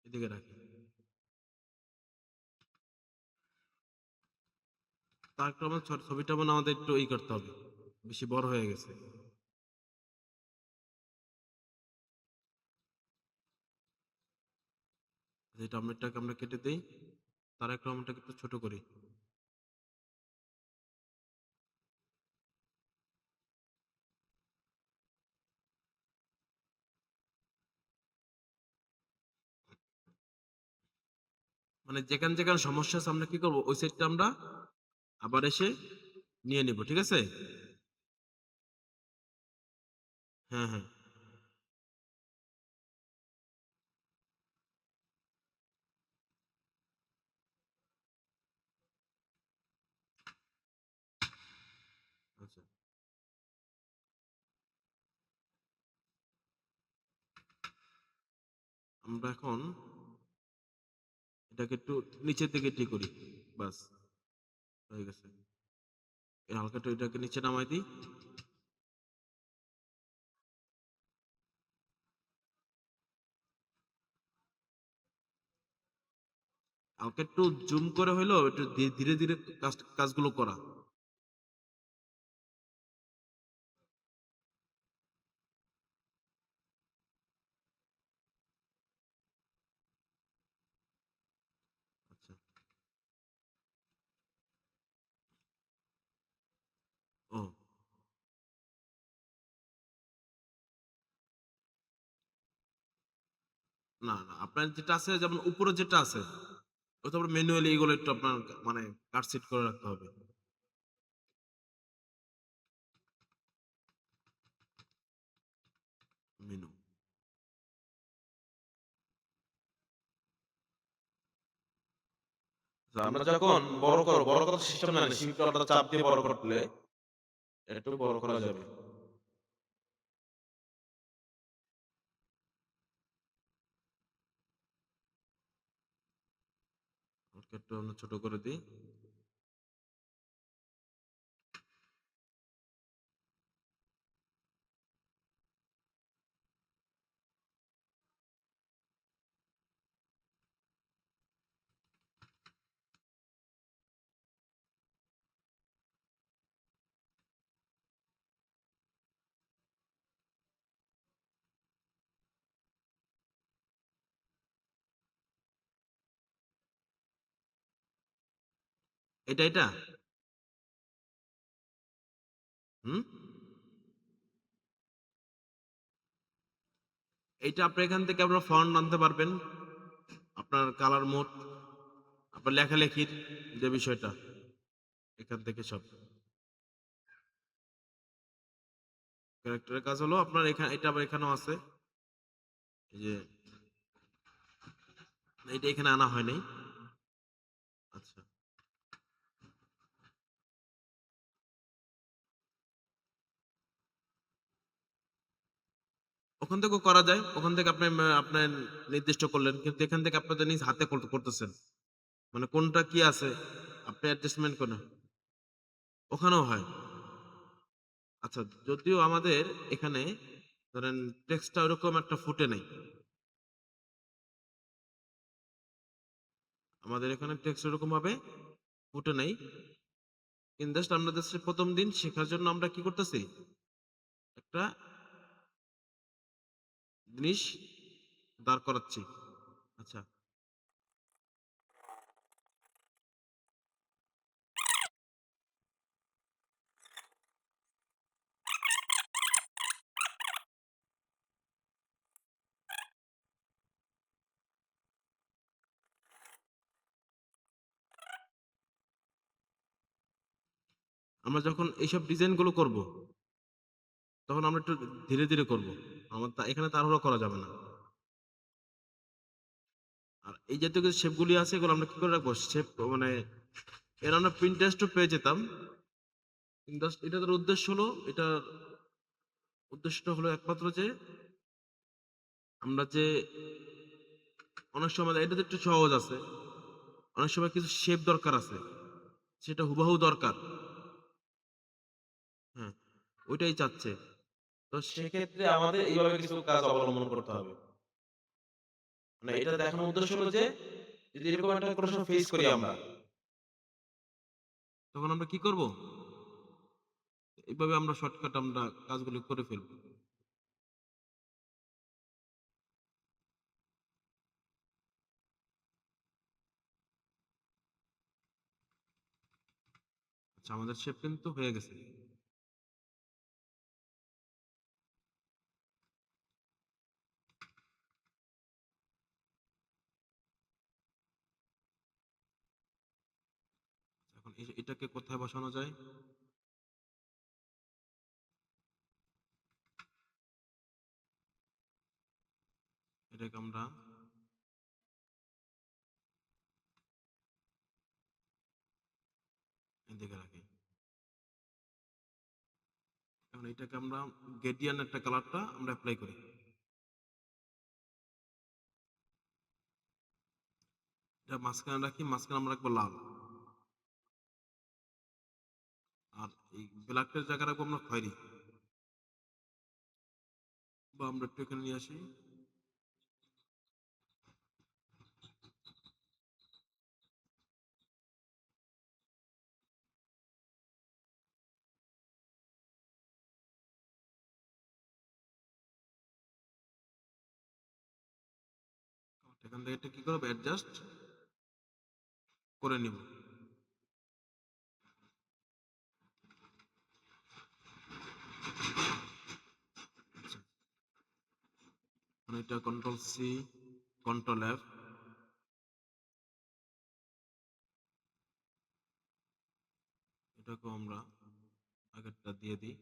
[SPEAKER 1] এদিকে রাখি। তার একটু আমার ছবিটা মানে আমাদের একটু করতে হবে, বেশি বড় হয়ে গেছে। এই টমেটোটাকে আমরা কেটে দেই, তার একটু টমেটোটাকে একটু ছোট করি। মানে যেখানে যেখানে সমস্যা আছে আমরা কি করবো ওই সাইডটা আমরা আবার এসে নিয়ে নিব, ঠিক আছে? হ্যাঁ হ্যাঁ। আচ্ছা আমরা এখন এটাকে একটু নিচের দিকে ঠিক করি, বাস হয়ে গেছে। এই হালকা একটু এটাকে নিচে নামাই দিই। হালকা একটু জুম করে হইলো একটু ধীরে ধীরে কাজগুলো করা। আচ্ছা ও না না, আপনার যেটা আছে যেমন উপরে যেটা আছে ওটা আপনার ম্যানুয়ালি এগুলো একটু আপনার মানে কাট সেট করে রাখতে হবে। মেনু আমরা যখন বড় করব, বড় করার সিস্টেম না, শিফট অর্ডার চাপ দিয়ে বড় করলে একটু বড় করা যাবে। ওকে একটু আমরা ছোট করে দিই। এটা হুম, এইটা আপনি এখান থেকে আপনার ফন্ট আনতে পারবেন। আপনার কালার মোড, আপনার লেখালেখির যে বিষয়টা, এখান থেকে সব ক্যারেক্টারের কাজ হলো আপনার এখানে, এটা আবার এখানেও আছে, এই যে এটা এখানে আনা হয় নাই। আচ্ছা, ওখান থেকেও করা যায়, ওখান থেকে আপনি আপনার নির্দিষ্ট করলেন, কিন্তু এখান থেকে আপনাদের নিজ হাতে করতেছেন, মানে কোনটা কি আছে আপনি অ্যাডজাস্টমেন্ট করেন, ওখানেও হয়। আচ্ছা, যদিও আমাদের এখানে ধরেন টেক্সটটা ওরকম একটা ফুটে নাই, আমাদের এখানে টেক্সট ওরকম ভাবে ফুটে নাই, কিন্তু জাস্ট আমরা জাস্ট প্রথম দিন শেখার জন্য আমরা কি করতেছি, একটা জিনিস দাঁড় করাচ্ছি। আচ্ছা, আমরা যখন এইসব ডিজাইন গুলো করব, তখন আমরা একটু ধীরে ধীরে করব, আমার এখানে তাড়াহুড়ো করা যাবে না। আর এই জাতীয় কিছু শেপগুলি আছে, এগুলো আমরা কি করে রাখবো, শেপ মানে এর আমরা প্রিন্টারেস্টও পেয়ে যেতাম, কিন্তু just এটার উদ্দেশ্য হলো, এটার উদ্দেশ্যটা হলো একমাত্র যে আমরা যে অনেক সময় এটা তো একটু সহজ আছে, অনেক সময় কিছু শেপ দরকার আছে, সেটা হুবহু দরকার। হ্যাঁ, ওইটাই চাচ্ছে। তো সেক্ষেত্রে আমাদের এইভাবে কিছু কাজ অবলম্বন করতে হবে। মানে এটা দেখানোর উদ্দেশ্য হলো যে যদি এরকম একটা কোনো সময় ফেস করি আমরা, তখন আমরা কি করব, এইভাবে আমরা শর্টকাট আমরা কাজগুলো করে ফেলবো। আচ্ছা, আমাদের শেপ কিন্তু হয়ে গেছে। এখন এটাকে কোথায় বসানো যায়, এটাকে আমরা এদিকে রাখি। এখন এটাকে আমরা গেডিয়ান একটা কালারটা আমরা অ্যাপ্লাই করি, এটা মাঝখানে রাখি, মাঝখানে আমরা রাখবো লাল, আর এই ব্ল্যাকের জায়গা রাখবো আমরা খয়েরি, বা আমরা একটু এখানে নিয়ে আসি। এখান থেকে এটা কি করবো, অ্যাডজাস্ট করে নিব। আচ্ছা, এখন এটা কন্ট্রোল সি, কন্ট্রোল এফ, এটাকেও আমরা আগেরটা দিয়ে দিই।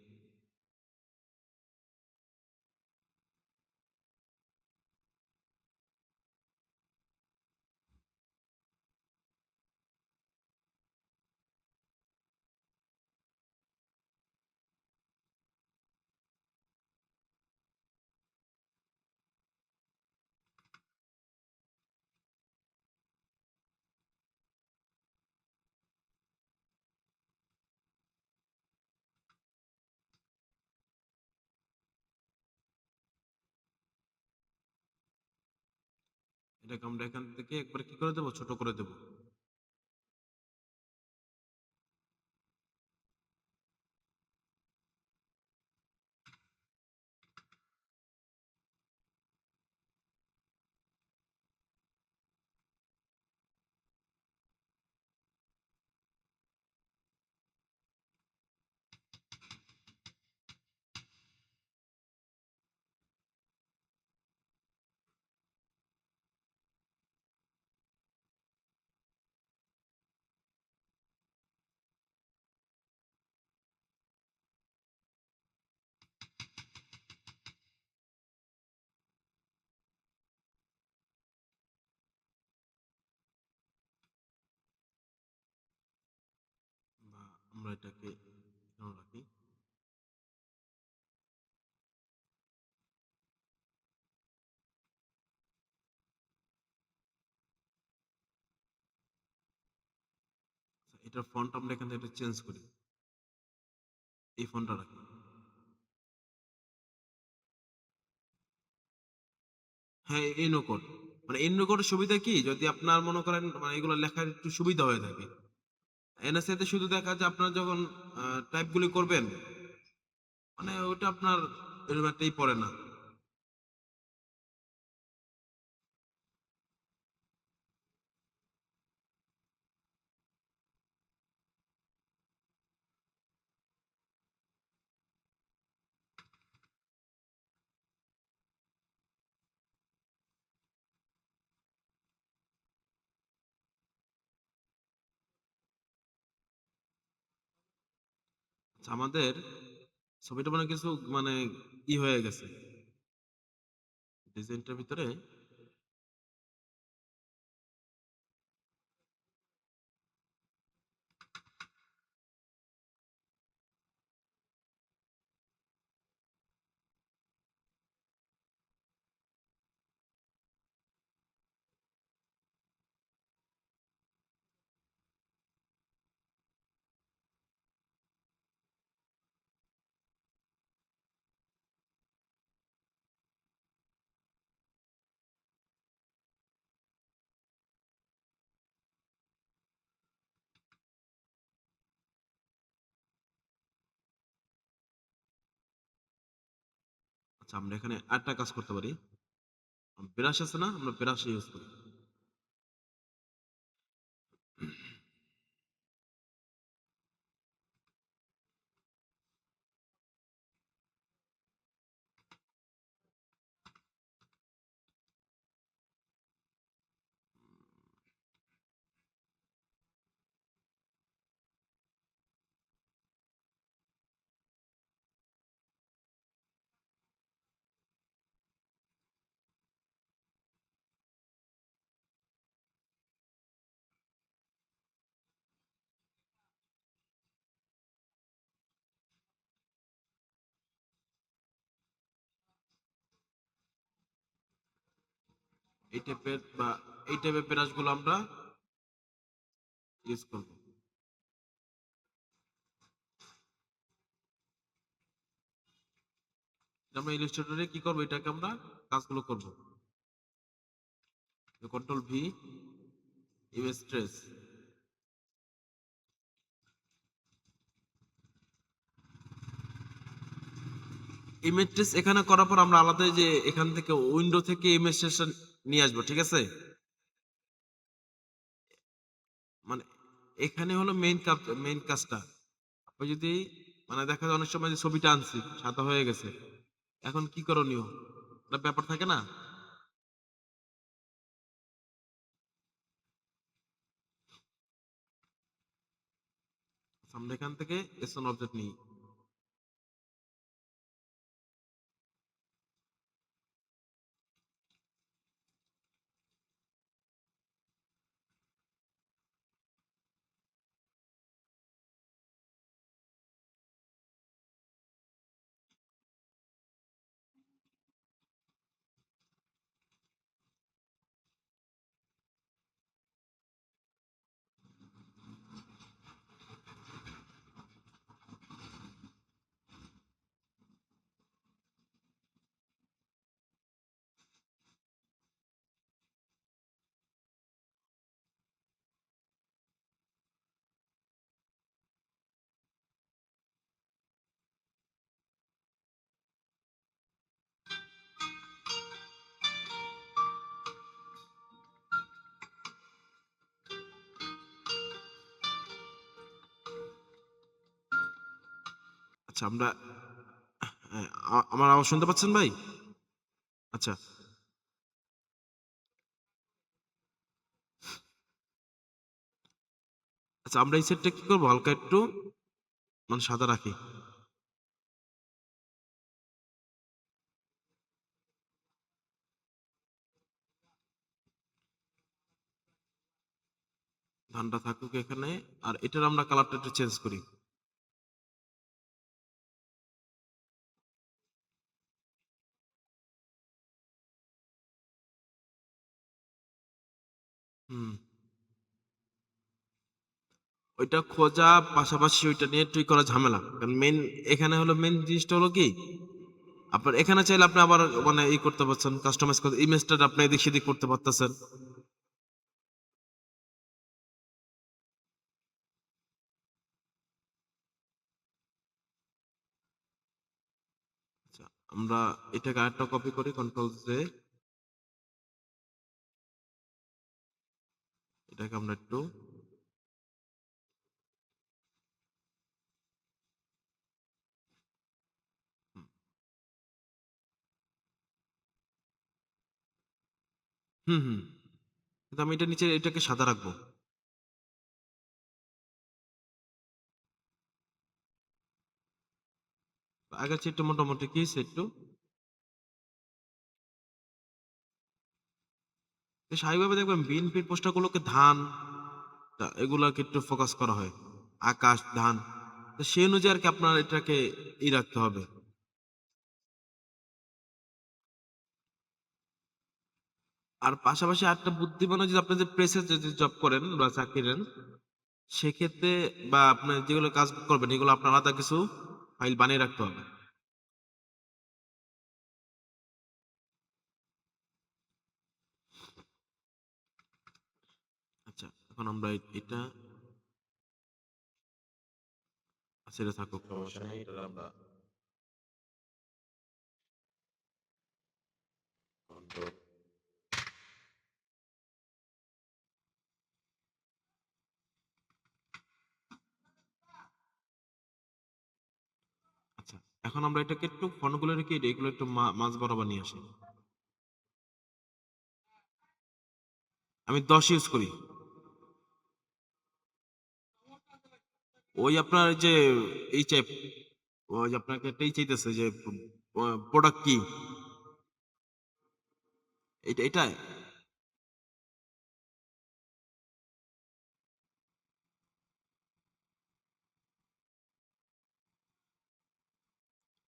[SPEAKER 1] এটাকে আমরা এখান থেকে একবার কি করে দেবো, ছোট করে দেবো। আমরা এটাকে এখানে রাখি। আচ্ছা, এটার ফন্ট আমরা এখান থেকে একটু চেঞ্জ করি। এই ফন্টটা রাখি। হ্যাঁ, এই নো কোড। মানে এই নো কোডের সুবিধা কি? যদি আপনার মনে করেন মানে এগুলো লেখার একটু সুবিধা হয়ে থাকে। এনএসএ তে শুধু দেখা যায় আপনার যখন টাইপ গুলি করবেন, মানে ওটা আপনার এরকম একটাই পড়ে না। আচ্ছা, আমাদের ছবিটা মানে কিছু মানে হয়ে গেছে ডিজাইনটার ভিতরে। আচ্ছা, আমরা এখানে আরেকটা কাজ করতে পারি। ব্রাশ আছে না, আমরা ব্রাশ ইউজ করি। এই টাইপের বা এই টাইপের ব্রাশ গুলো আমরা ইউজ করব। আমরা ইলাস্ট্রেটরে কি করব, এটাকে আমরা কাজগুলো করব। Control V, image trace. Image trace এখানে করার পর আমরা আলাদা যে এখান থেকে উইন্ডো থেকে ইমেজ ট্রেসটা নিয়ে আসবো, ঠিক আছে? মানে এখানে হলো মেইন কাজটা। আপনি যদি মানে দেখা যায় অনেক সময় যে ছবিটা আনছি সাদা হয়ে গেছে, এখন কি করণীয়, একটা ব্যাপার থাকে না? আমরা এখান থেকে এসন অবজেক্ট নিই। আচ্ছা, আমরা আমার আওয়াজ শুনতে পাচ্ছেন ভাই? আচ্ছা। আচ্ছা, আমরা এই সেটটা কি করবো, হালকা একটু মানে সাদা রাখি। ধানটা থাকুক এখানে। আর এটার আমরা কালারটা একটু চেঞ্জ করি। ওইটা খোঁজা পাশাপাশি ওইটা নিয়ে টুই করা ঝামেলা। কারণ মেইন এখানে হলো মেইন জিনিসটা হলো কি আপনার এখানে চাইলে আপনি আবার মানে করতে পারছেন কাস্টমাইজ করতে ইমেজটা আপনি এদিক সেদিক করতে পারতেছেন। আচ্ছা, আমরা এটাকে আরেকটা কপি করি কন্ট্রোল জে, এটাকে আমরা একটু হুম। কিন্তু আমি এটা নিচে এটাকে সাদা রাখবো। আগের চেয়ে একটু মোটামুটি কি হয়েছে একটু স্বাভাবিকভাবে দেখবেন বিএনপির পোস্টারগুলোকে ধান এগুলাকে একটু ফোকাস করা হয়, আকাশ ধান, তো সেই অনুযায়ী আর কি আপনার এটাকে রাখতে হবে। আর পাশাপাশি আরেকটা বুদ্ধিমানের যদি আপনি যে প্রেসে যদি জব করেন বা চাকরি নেন সেক্ষেত্রে বা আপনি যেগুলো কাজ করবেন এগুলো আপনার আলাদা কিছু ফাইল বানিয়ে রাখতে হবে। আচ্ছা, এখন আমরা এটা ছেড়ে থাকুক, সমস্যা নেই, এটা আমরা control। আচ্ছা, এখন আমরা এটাকে একটু ফন্টগুলো রেখে এগুলো একটু মাঝ বরাবর নিয়ে আসি। আমি 10 ইউজ করি। ওই আপনার যে এই চাই, ওই যে আপনাকে এটাই চাইতেছে যে প্রোডাক্ট কি এটাই।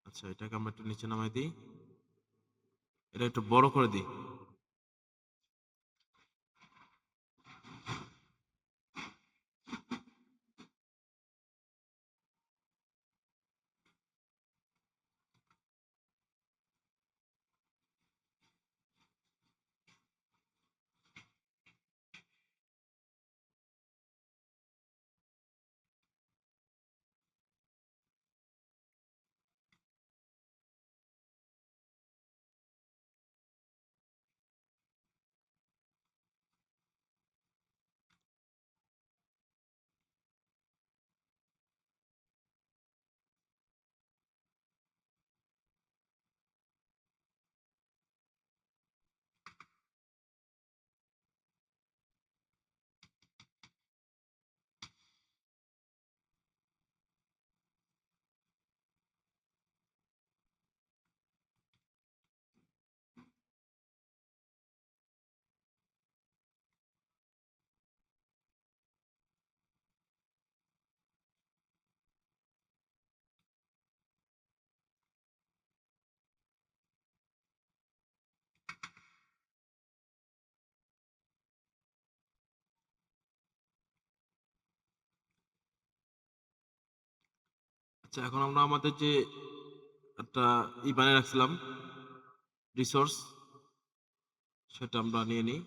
[SPEAKER 1] আচ্ছা, এটাকে আমরা একটু নিচে নামাই দিই, এটা একটু বড় করে দিই। আচ্ছা, এখন আমরা আমাদের যে একটা বানিয়ে রাখছিলাম রিসোর্স, সেটা আমরা নিয়ে নিই।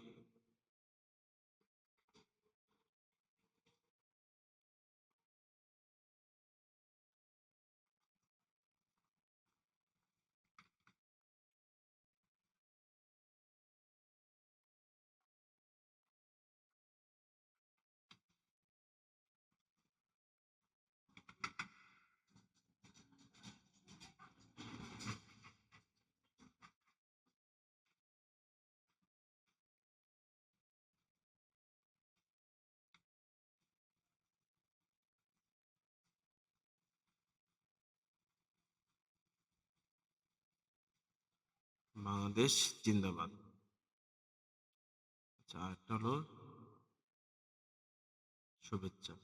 [SPEAKER 1] বাংলাদেশ জিন্দাবাদ। আচ্ছা, একটা হলো শুভেচ্ছা।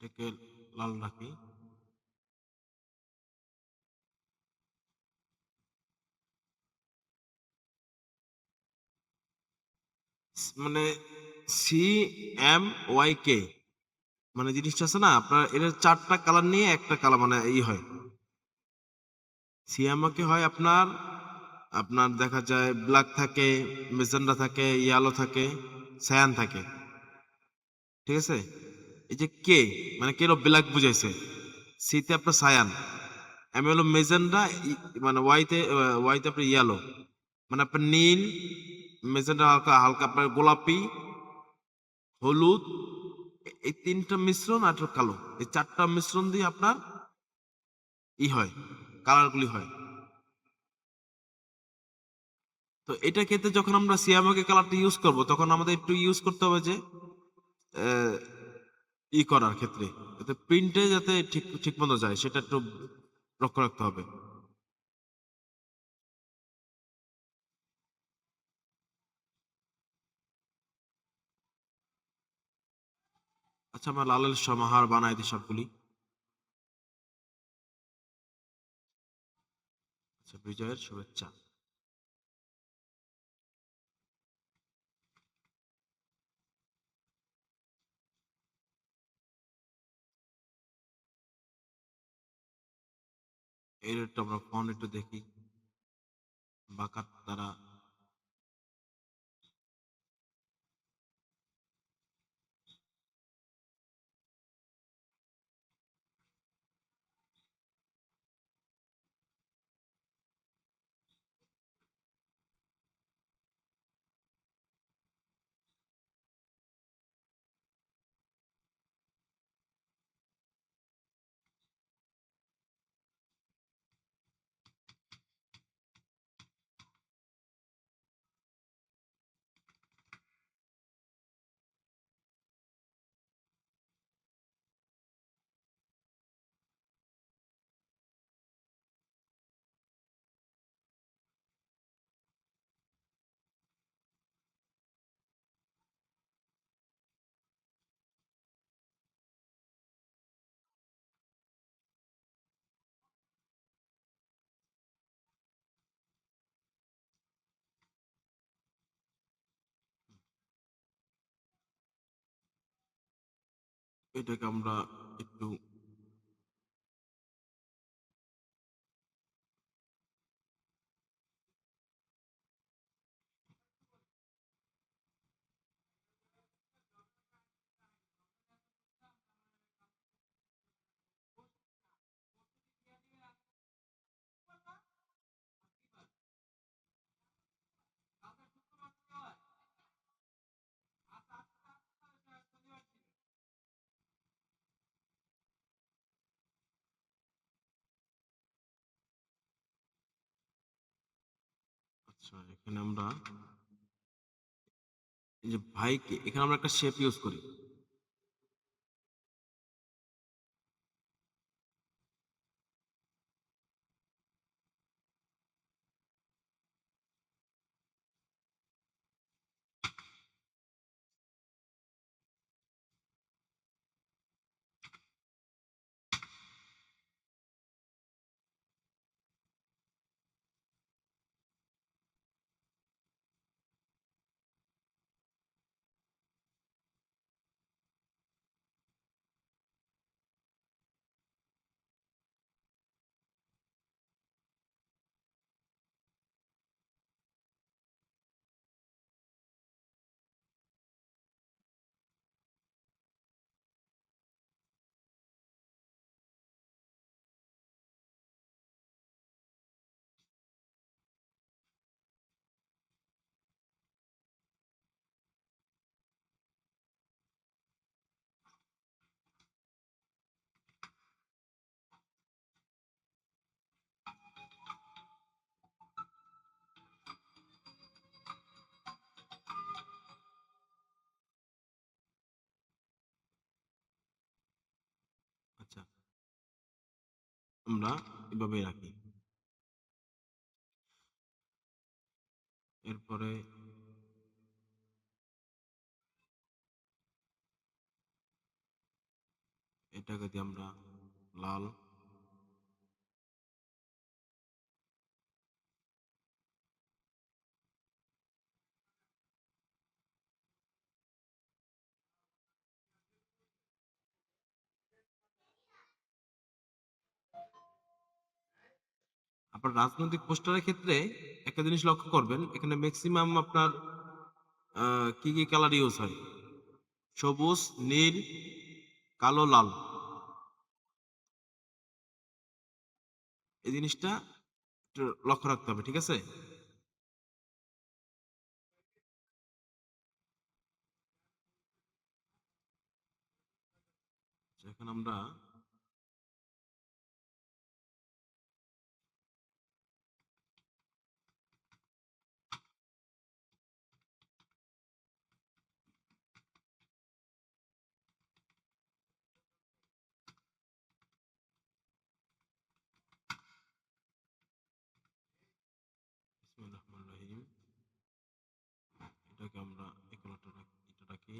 [SPEAKER 1] এটাকে লাল রাখি। মানে CMYK মানে জিনিসটা আছে না আপনার, এটা 4টা কালার নিয়ে একটা কালার মানে হয়। সিয়ামাকে হয় আপনার, আপনার দেখা যায় ব্ল্যাক থাকে, মেজেন্ডা থাকে, ইয়েলো থাকে, সায়ান থাকে। ঠিক আছে? এই যে কে মানে কে হলো ব্ল্যাক বুঝাইছে। সি তে আপনার সায়ান, এম হলো মেজেন্ডা, মানে ওয়াইতে আপনার ইয়েলো, মানে আপনার নীল, মেজেন্ডা হালকা হালকা আপনার গোলাপি, হলুদ, এই 3টা মিশ্রণ আর একটা কালো, এই 4টা মিশ্রণ দিয়ে আপনার হয়, কালারগুলি হয়। তো এটা ক্ষেত্রে যখন আমরা সিয়ামাকে কালারটা ইউজ করব তখন আমাদের একটু ইউজ করতে হবে যে আহ, করার ক্ষেত্রে যাতে প্রিন্টে যাতে ঠিক ঠিক মতো যায় সেটা একটু লক্ষ্য রাখতে হবে। আচ্ছা, আমরা লালের সমাহার বানাই দিই সবগুলি। আচ্ছা, বিজয়ের শুভেচ্ছা। এর একটু আমরা ফন্ট একটু দেখি বাঁকার দ্বারা। এটাকে আমরা একটু আচ্ছা এখানে আমরা এই যে ভাইকে এখানে আমরা একটা শেপ ইউজ করি। আচ্ছা, আমরা এভাবে রাখি। এরপরে এটাকে দিয়ে আমরা লাল। আপনার রাজনৈতিক পোস্টারের ক্ষেত্রে একটা জিনিস লক্ষ্য করবেন, এখানে ম্যাক্সিমাম আপনার কি কি কালার ইউজ হয়? সবুজ, নীল, কালো, লাল। এই জিনিসটা একটু লক্ষ্য রাখতে হবে, ঠিক আছে? এখন আমরা বিসমিল্লাহির রহমানির রহিম, এটাকে আমরা এই কালারটা এটা রাখি।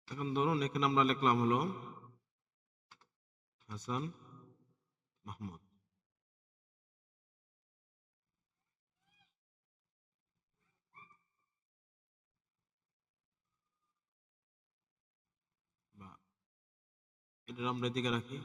[SPEAKER 1] এখন ধরুন এখানে আমরা লিখলাম হলো হাসান মাহমুদ। বা এটা আমরা এদিকে রাখি।